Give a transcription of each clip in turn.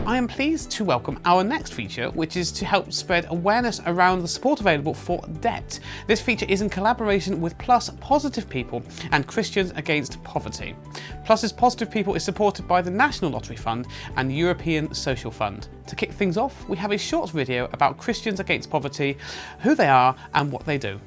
I am pleased to welcome our next feature, which is to help spread awareness around the support available for debt. This feature is in collaboration with PLUSS Positive People and Christians Against Poverty. PLUSS's Positive People is supported by the National Lottery Fund and the European Social Fund. To kick things off, we have a short video about Christians Against Poverty, who they are and what they do.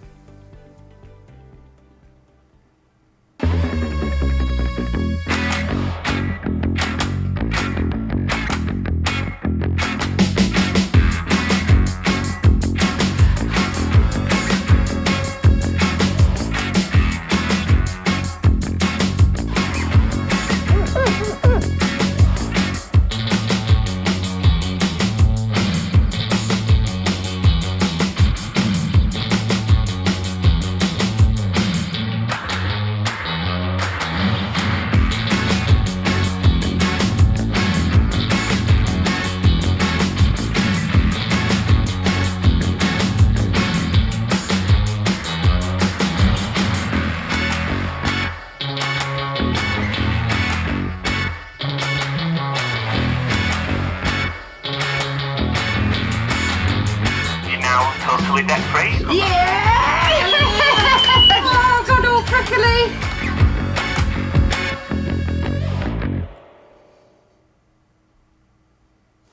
Totally debt free. Yeah! Oh, got all prickly.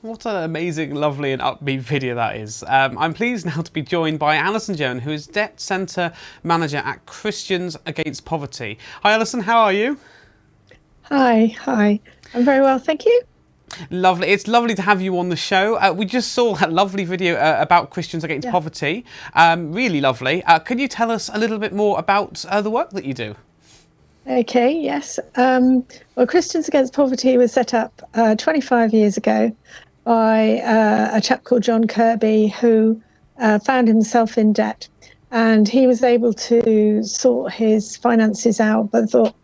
What an amazing, lovely and upbeat video that is. I'm pleased now to be joined by Alison Joan, who is Debt Centre Manager at Christians Against Poverty. Hi Alison, how are you? Hi. I'm very well, thank you. Lovely. It's lovely to have you on the show. We just saw that lovely video about Christians Against Poverty. Really lovely. Can you tell us a little bit more about the work that you do? Okay, yes. Well, Christians Against Poverty was set up 25 years ago by a chap called John Kirby, who found himself in debt. And he was able to sort his finances out, but thought,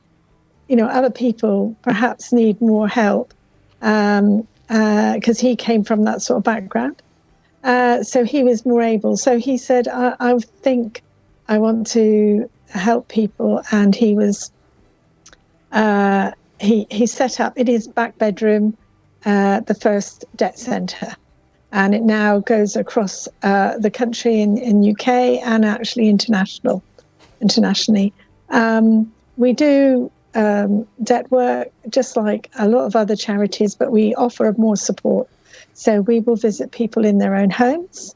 other people perhaps need more help. Because he came from that sort of background. So he was more able. So he said, I think I want to help people. And he was, he set up in his back bedroom, the first debt centre. And it now goes across the country in UK and actually internationally. We do debt work just like a lot of other charities, but we offer more support. So we will visit people in their own homes.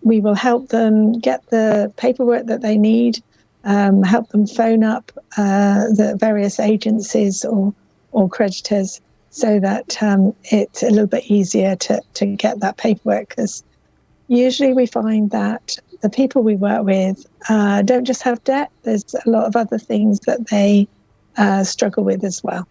We will help them get the paperwork that they need, help them phone up the various agencies or creditors so that it's a little bit easier to get that paperwork, because usually we find that the people we work with don't just have debt. There's a lot of other things that they struggle with as well.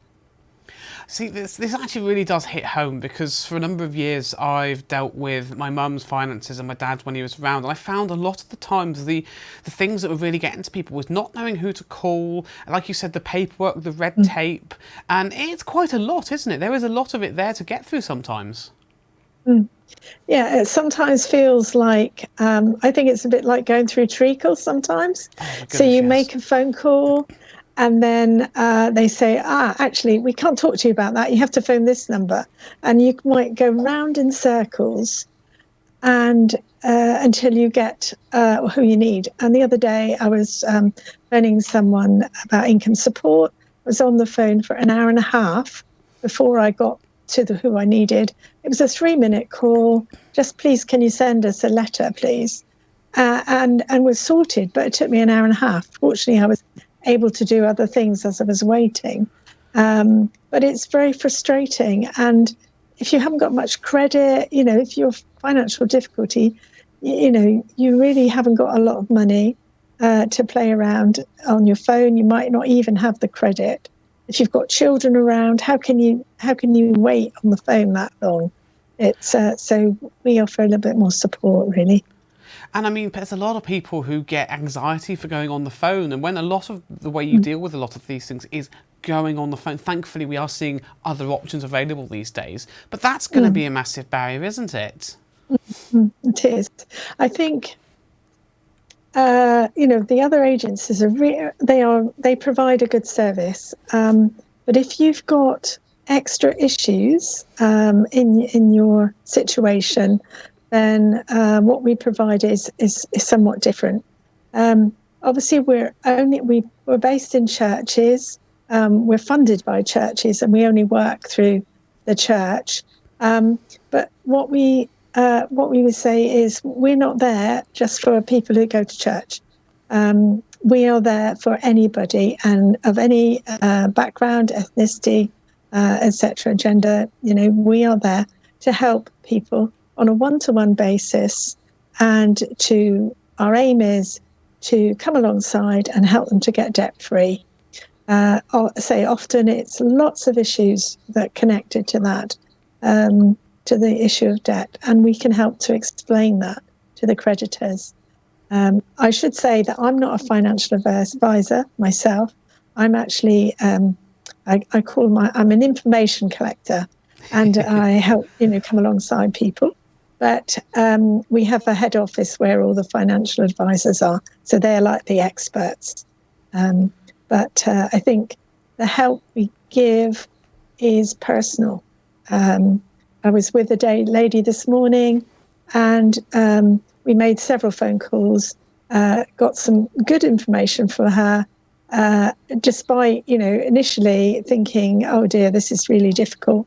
See, this actually really does hit home, because for a number of years I've dealt with my mum's finances and my dad's when he was around, and I found a lot of the times the things that were really getting to people was not knowing who to call, like you said, the paperwork, the red tape, and it's quite a lot, isn't it? There is a lot of it there to get through sometimes. Yeah, it sometimes feels like, I think it's a bit like going through treacle sometimes. So you make a phone call and then they say, actually, we can't talk to you about that. You have to phone this number. And you might go round in circles and until you get who you need. And the other day I was phoning someone about income support. I was on the phone for an hour and a half before I got to who I needed. It was a 3-minute call. Just please, can you send us a letter, please? And was sorted, but it took me an hour and a half. Fortunately, I was able to do other things as I was waiting. But it's very frustrating. And if you haven't got much credit, if you're financial difficulty, you really haven't got a lot of money to play around on your phone. You might not even have the credit. If you've got children around, how can you wait on the phone that long? It's so we offer a little bit more support, really. And I mean, there's a lot of people who get anxiety for going on the phone, and when a lot of the way you deal with a lot of these things is going on the phone, thankfully we are seeing other options available these days, but that's going to be a massive barrier, isn't it? It is. I think the other agencies are they provide a good service, but if you've got extra issues in your situation, then what we provide is somewhat different. Obviously, we're based in churches. We're funded by churches, and we only work through the church. But what we would say is we're not there just for people who go to church. We are there for anybody and of any background, ethnicity, etc., gender. We are there to help people on a one-to-one basis, and our aim is to come alongside and help them to get debt-free. I'll say often it's lots of issues that connected to that, to the issue of debt, and we can help to explain that to the creditors. I should say that I'm not a financial advisor myself. I'm actually, I'm an information collector, and I help, come alongside people. But we have a head office where all the financial advisors are, so they're like the experts. But I think the help we give is personal. I was with a lady this morning, and we made several phone calls, got some good information for her, despite, initially thinking, oh dear, this is really difficult.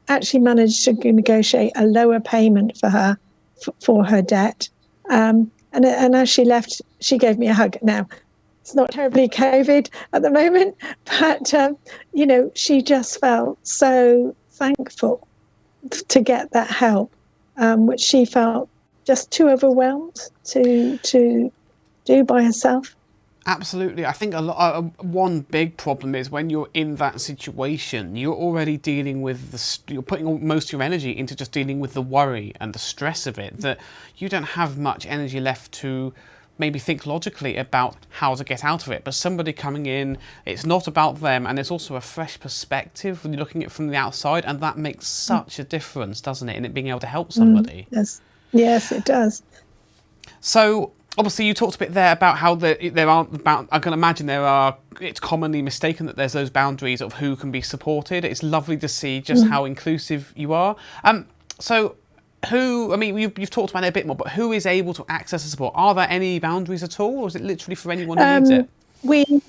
Actually managed to negotiate a lower payment for her, for her debt. And as she left, she gave me a hug. Now, it's not terribly COVID at the moment, but, she just felt so thankful to get that help, which she felt just too overwhelmed to do by herself. Absolutely. I think one big problem is when you're in that situation, you're already dealing with you're putting most of your energy into just dealing with the worry and the stress of it, that you don't have much energy left to maybe think logically about how to get out of it. But somebody coming in, it's not about them, and it's also a fresh perspective when you're looking at it from the outside, and that makes such a difference, doesn't it, in it being able to help somebody? Yes, it does. So obviously you talked a bit there about how there aren't, I can imagine it's commonly mistaken that there's those boundaries of who can be supported. It's lovely to see just how inclusive you are. So you've talked about it a bit more, but who is able to access the support? Are there any boundaries at all, or is it literally for anyone who needs it? We're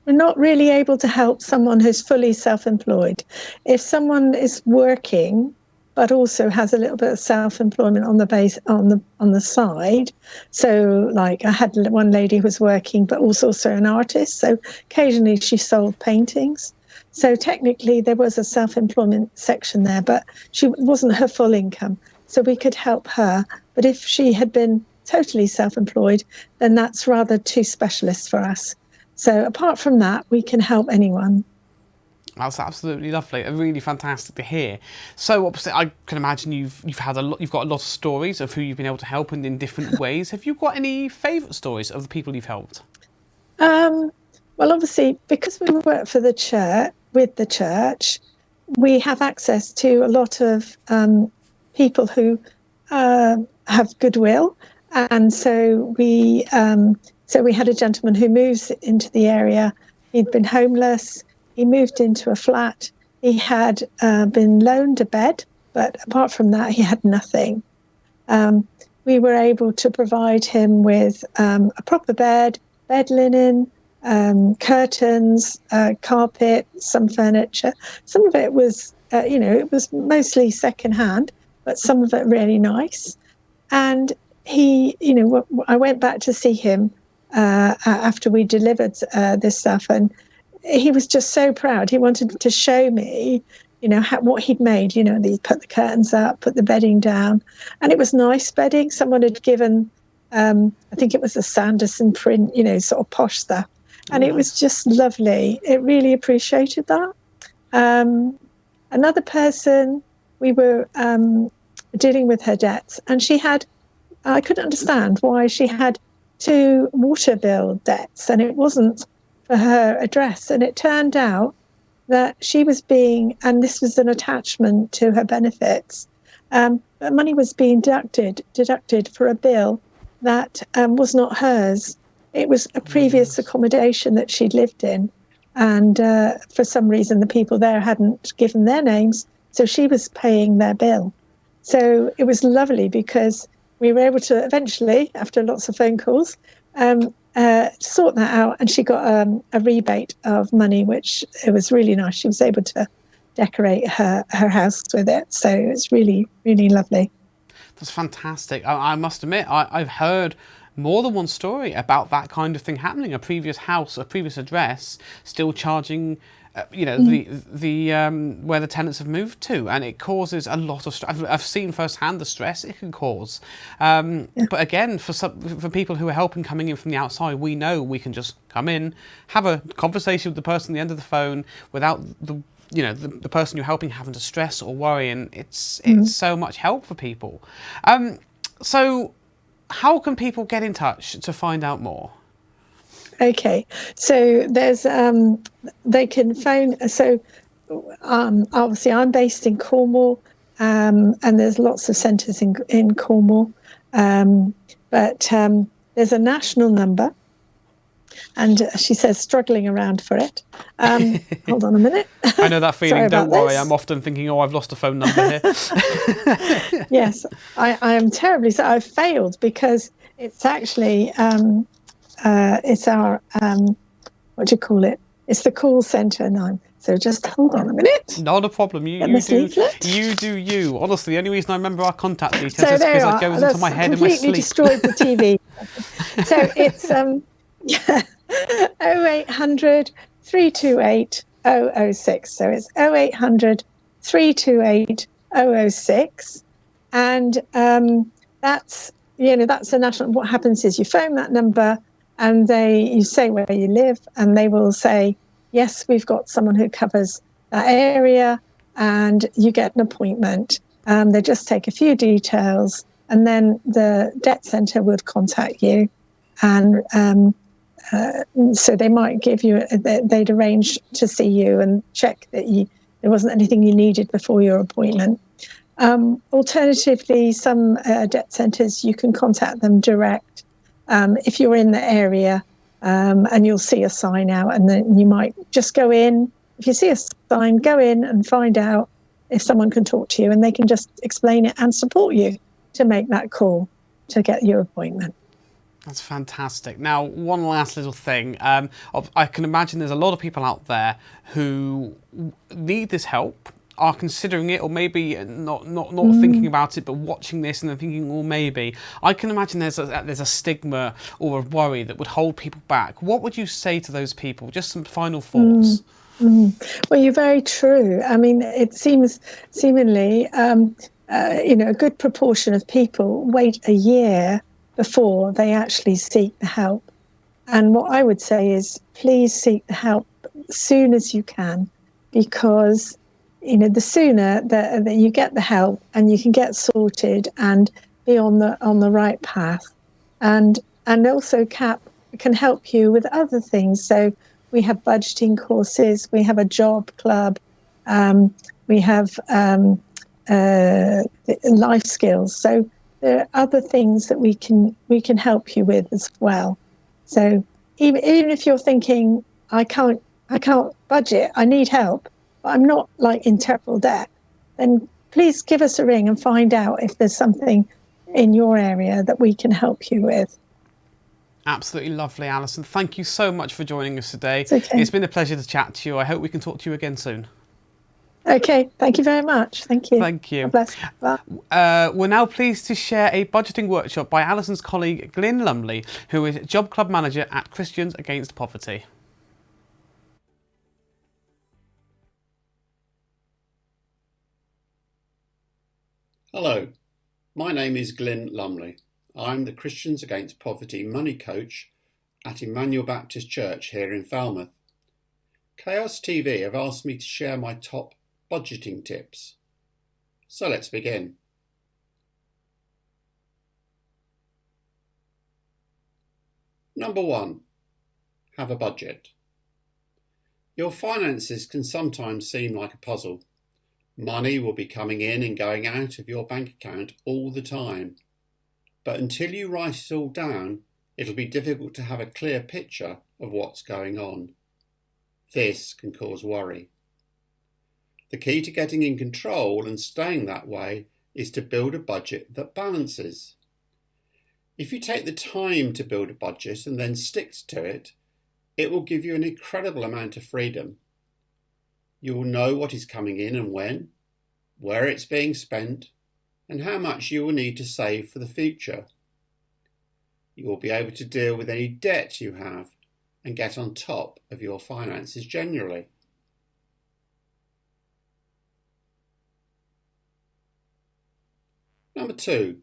not really able to help someone who's fully self-employed. If someone is working but also has a little bit of self-employment on the side. So like I had one lady who was working but was also an artist, so occasionally she sold paintings. So technically there was a self-employment section there, but it wasn't her full income, so we could help her. But if she had been totally self-employed, then that's rather too specialist for us. So apart from that, we can help anyone. That's absolutely lovely. Really fantastic to hear. So obviously, I can imagine you've got a lot of stories of who you've been able to help in different ways. Have you got any favourite stories of the people you've helped? Well, obviously, because we work for the church, with the church, we have access to a lot of people who have goodwill, and so we had a gentleman who moves into the area. He'd been homeless. He moved into a flat. He had been loaned a bed, but apart from that, he had nothing. We were able to provide him with a proper bed linen, curtains, carpet, some furniture. Some of it was, it was mostly secondhand, but some of it really nice. And he, I went back to see him after we delivered this stuff, and he was just so proud. He wanted to show me, what he'd made. He put the curtains up, put the bedding down, and it was nice bedding. Someone had given, I think it was a Sanderson print, sort of posh stuff, and it was just lovely. It really appreciated that. Another person, we were dealing with her debts, and I couldn't understand why she had 2 water bill debts, and it wasn't for her address. And it turned out that she was and this was an attachment to her benefits, but money was being deducted for a bill that was not hers. It was a previous accommodation that she'd lived in. and for some reason the people there hadn't given their names, so she was paying their bill. So it was lovely because we were able to eventually, after lots of phone calls, sort that out, and she got a rebate of money, which it was really nice. She was able to decorate her house with it, so it's really, really lovely. That's fantastic. I must admit, I've heard more than one story about that kind of thing happening. A previous house, a previous address, still charging, the where the tenants have moved to, and it causes a lot of stress. I've seen firsthand the stress it can cause. But again, for people who are helping coming in from the outside, we know we can just come in, have a conversation with the person at the end of the phone without the person you're helping having to stress or worry, and it's so much help for people. So how can people get in touch to find out more? Okay, so there's they can phone. So obviously I'm based in Cornwall, and there's lots of centres in Cornwall, but there's a national number. And she says, struggling around for it. Hold on a minute. I know that feeling. Don't worry. I'm often thinking, I've lost a phone number here. Yes, I am terribly. So I've failed because it's actually, it's our, what do you call it? It's the call centre now. So just hold on a minute. Not a problem. You do you. Honestly, the only reason I remember our contact details is because it goes into my head in my sleep. Completely destroyed the TV. So it's 0800 328 006. So it's 0800 328 006. And that's a national. What happens is you phone that number and you say where you live, and they will say, yes, we've got someone who covers that area, and you get an appointment. They just take a few details, and then the debt centre would contact you, and so they might give you, they'd arrange to see you and check that there wasn't anything you needed before your appointment. Alternatively, some debt centres, you can contact them direct if you're in the area, and you'll see a sign out, and then you might just go in. If you see a sign, go in and find out if someone can talk to you, and they can just explain it and support you to make that call to get your appointment. That's fantastic. Now, one last little thing. I can imagine there's a lot of people out there who need this help, are considering it, or maybe not thinking about it, but watching this and then thinking, well, maybe. I can imagine there's a stigma or a worry that would hold people back. What would you say to those people? Just some final thoughts. Well, you're very true. I mean, it seemingly, a good proportion of people wait a year before they actually seek the help. And what I would say is, please seek the help as soon as you can, because the sooner that you get the help and you can get sorted and be on the right path, and also CAP can help you with other things. So we have budgeting courses, we have a job club, we have life skills. So there are other things that we can help you with as well. So even if you're thinking, I can't budget, I need help, but I'm not in terrible debt, then please give us a ring and find out if there's something in your area that we can help you with. Absolutely lovely, Alison. Thank you so much for joining us today. It's okay. It's been a pleasure to chat to you. I hope we can talk to you again soon. Okay, thank you very much. Thank you. Thank you. God bless. Bye. We're now pleased to share a budgeting workshop by Alison's colleague Glyn Lumley, who is Job Club Manager at Christians Against Poverty. Hello, my name is Glyn Lumley. I'm the Christians Against Poverty money coach at Emmanuel Baptist Church here in Falmouth. Chaos TV have asked me to share my top budgeting tips. So let's begin. Number 1, have a budget. Your finances can sometimes seem like a puzzle. Money will be coming in and going out of your bank account all the time. But until you write it all down, it'll be difficult to have a clear picture of what's going on. This can cause worry. The key to getting in control and staying that way is to build a budget that balances. If you take the time to build a budget and then stick to it, it will give you an incredible amount of freedom. You will know what is coming in and when, where it's being spent, and how much you will need to save for the future. You will be able to deal with any debt you have and get on top of your finances generally. Number 2,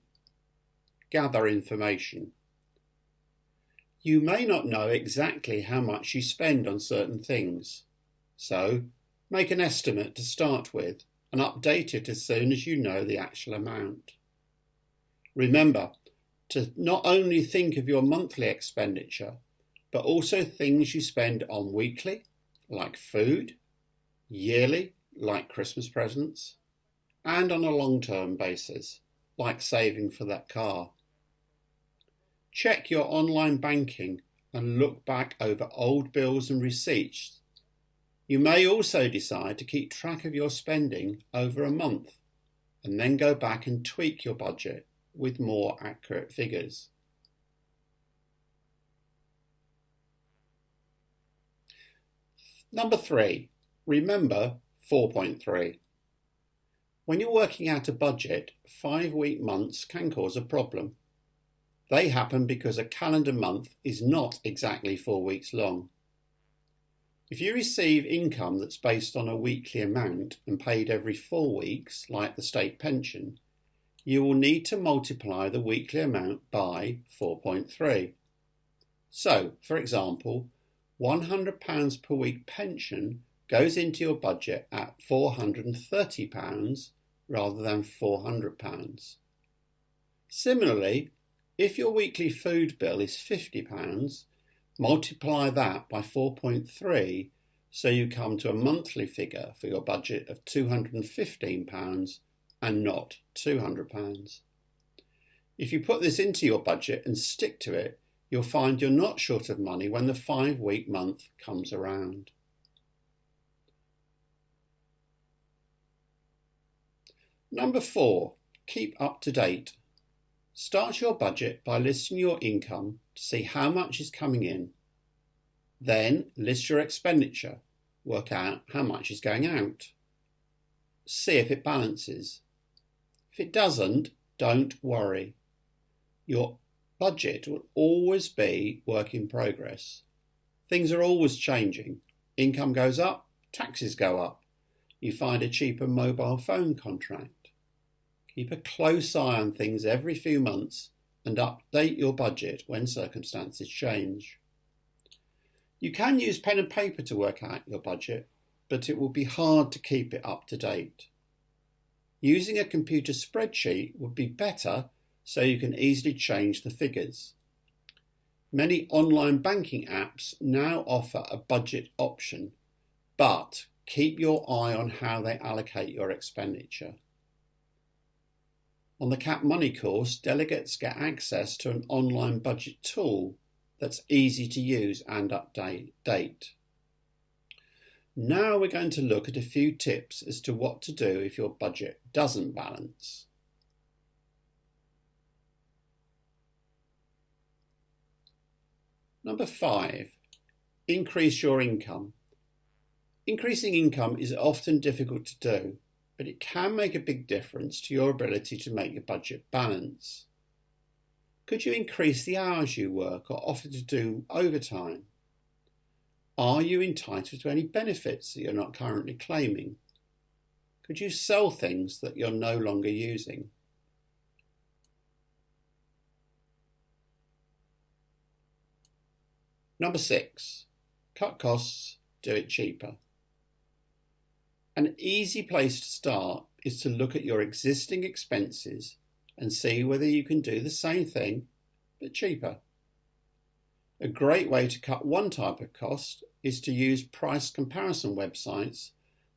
gather information. You may not know exactly how much you spend on certain things, so make an estimate to start with and update it as soon as you know the actual amount. Remember to not only think of your monthly expenditure, but also things you spend on weekly, like food, yearly, like Christmas presents, and on a long-term basis, like saving for that car. Check your online banking and look back over old bills and receipts. You may also decide to keep track of your spending over a month and then go back and tweak your budget with more accurate figures. Number 3, remember 4.3. When you're working out a budget, 5-week months can cause a problem. They happen because a calendar month is not exactly 4 weeks long. If you receive income that's based on a weekly amount and paid every 4 weeks, like the state pension, you will need to multiply the weekly amount by 4.3. So, for example, £100 per week pension goes into your budget at £430 rather than £400. Similarly, if your weekly food bill is £50, multiply that by 4.3 so you come to a monthly figure for your budget of £215 and not £200. If you put this into your budget and stick to it, you'll find you're not short of money when the 5-week month comes around. Number 4, keep up to date. Start your budget by listing your income to see how much is coming in. Then list your expenditure, work out how much is going out. See if it balances. If it doesn't, don't worry. Your budget will always be work in progress. Things are always changing. Income goes up, taxes go up. You find a cheaper mobile phone contract. Keep a close eye on things every few months and update your budget when circumstances change. You can use pen and paper to work out your budget, but it will be hard to keep it up to date. Using a computer spreadsheet would be better so you can easily change the figures. Many online banking apps now offer a budget option, but keep your eye on how they allocate your expenditure. On the Cap Money course, delegates get access to an online budget tool that's easy to use and update. Now we're going to look at a few tips as to what to do if your budget doesn't balance. Number 5, increase your income. Increasing income is often difficult to do, but it can make a big difference to your ability to make your budget balance. Could you increase the hours you work or offer to do overtime? Are you entitled to any benefits that you're not currently claiming? Could you sell things that you're no longer using? Number 6, cut costs, do it cheaper. An easy place to start is to look at your existing expenses and see whether you can do the same thing, but cheaper. A great way to cut one type of cost is to use price comparison websites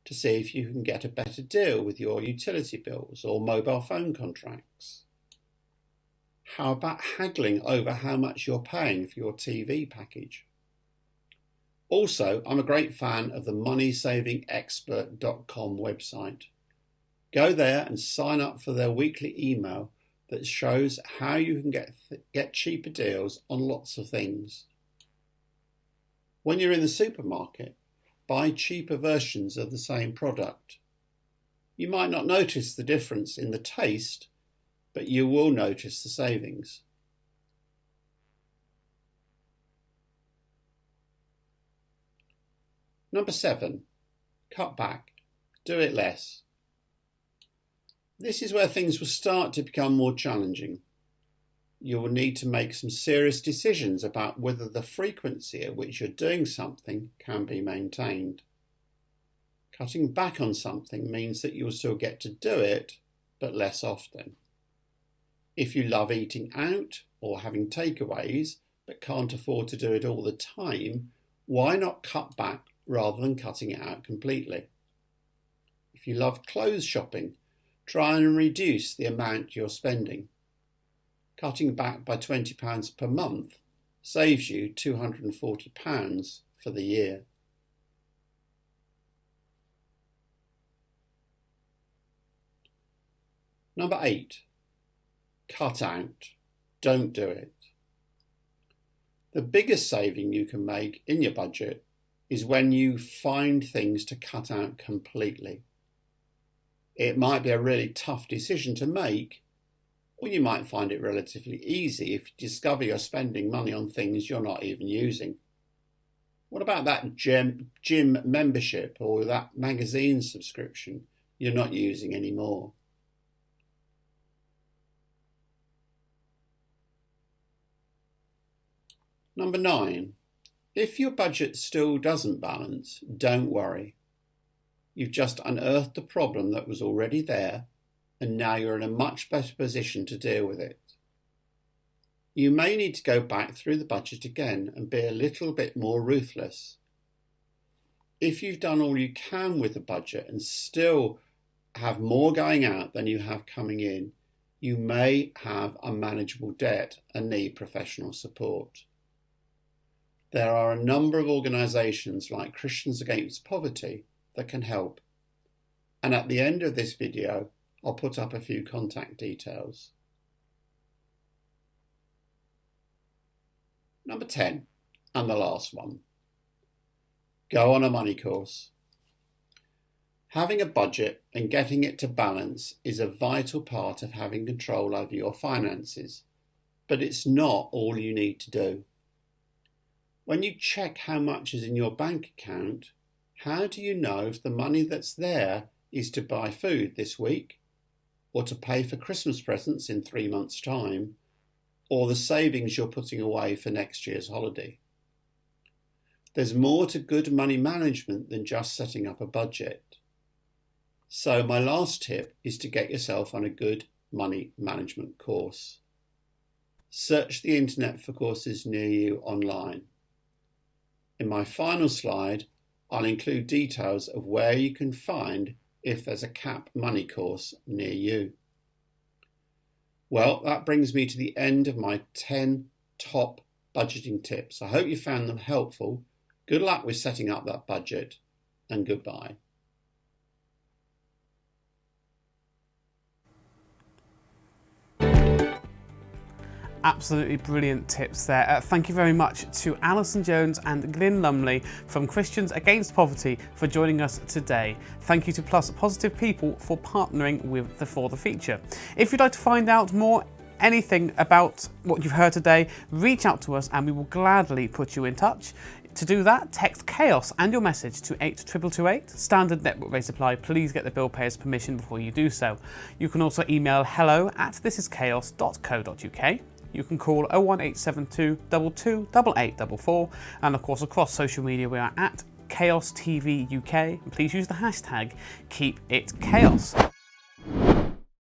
to see if you can get a better deal with your utility bills or mobile phone contracts. How about haggling over how much you're paying for your TV package? Also, I'm a great fan of the moneysavingexpert.com website. Go there and sign up for their weekly email that shows how you can get cheaper deals on lots of things. When you're in the supermarket, buy cheaper versions of the same product. You might not notice the difference in the taste, but you will notice the savings. Number 7, cut back, do it less. This is where things will start to become more challenging. You will need to make some serious decisions about whether the frequency at which you're doing something can be maintained. Cutting back on something means that you'll still get to do it, but less often. If you love eating out or having takeaways, but can't afford to do it all the time, why not cut back rather than cutting it out completely? If you love clothes shopping, try and reduce the amount you're spending. Cutting back by £20 per month saves you £240 for the year. Number 8, cut out. Don't do it. The biggest saving you can make in your budget is when you find things to cut out completely. It might be a really tough decision to make, or you might find it relatively easy if you discover you're spending money on things you're not even using. What about that gym membership or that magazine subscription you're not using anymore? Number 9, if your budget still doesn't balance, don't worry. You've just unearthed a problem that was already there, and now you're in a much better position to deal with it. You may need to go back through the budget again and be a little bit more ruthless. If you've done all you can with the budget and still have more going out than you have coming in, you may have unmanageable debt and need professional support. There are a number of organisations like Christians Against Poverty that can help. And at the end of this video, I'll put up a few contact details. Number 10, and the last one. Go on a money course. Having a budget and getting it to balance is a vital part of having control over your finances, but it's not all you need to do. When you check how much is in your bank account, how do you know if the money that's there is to buy food this week, or to pay for Christmas presents in 3 months' time, or the savings you're putting away for next year's holiday? There's more to good money management than just setting up a budget. So my last tip is to get yourself on a good money management course. Search the internet for courses near you online. In my final slide, I'll include details of where you can find if there's a CAP money course near you. Well, that brings me to the end of my 10 top budgeting tips. I hope you found them helpful. Good luck with setting up that budget, and goodbye. Absolutely brilliant tips there. Thank you very much to Alison Jones and Glyn Lumley from Christians Against Poverty for joining us today. Thank you to PLUSS Positive People for partnering with for the feature. If you'd like to find out more anything about what you've heard today, reach out to us and we will gladly put you in touch. To do that, text CHAOS and your message to 82228. Standard network rate apply. Please get the bill payer's permission before you do so. You can also email hello@thisischaos.co.uk. You can call 01872 22 8844, and of course across social media we are at Chaos TV UK. And please use the hashtag KeepItChaos.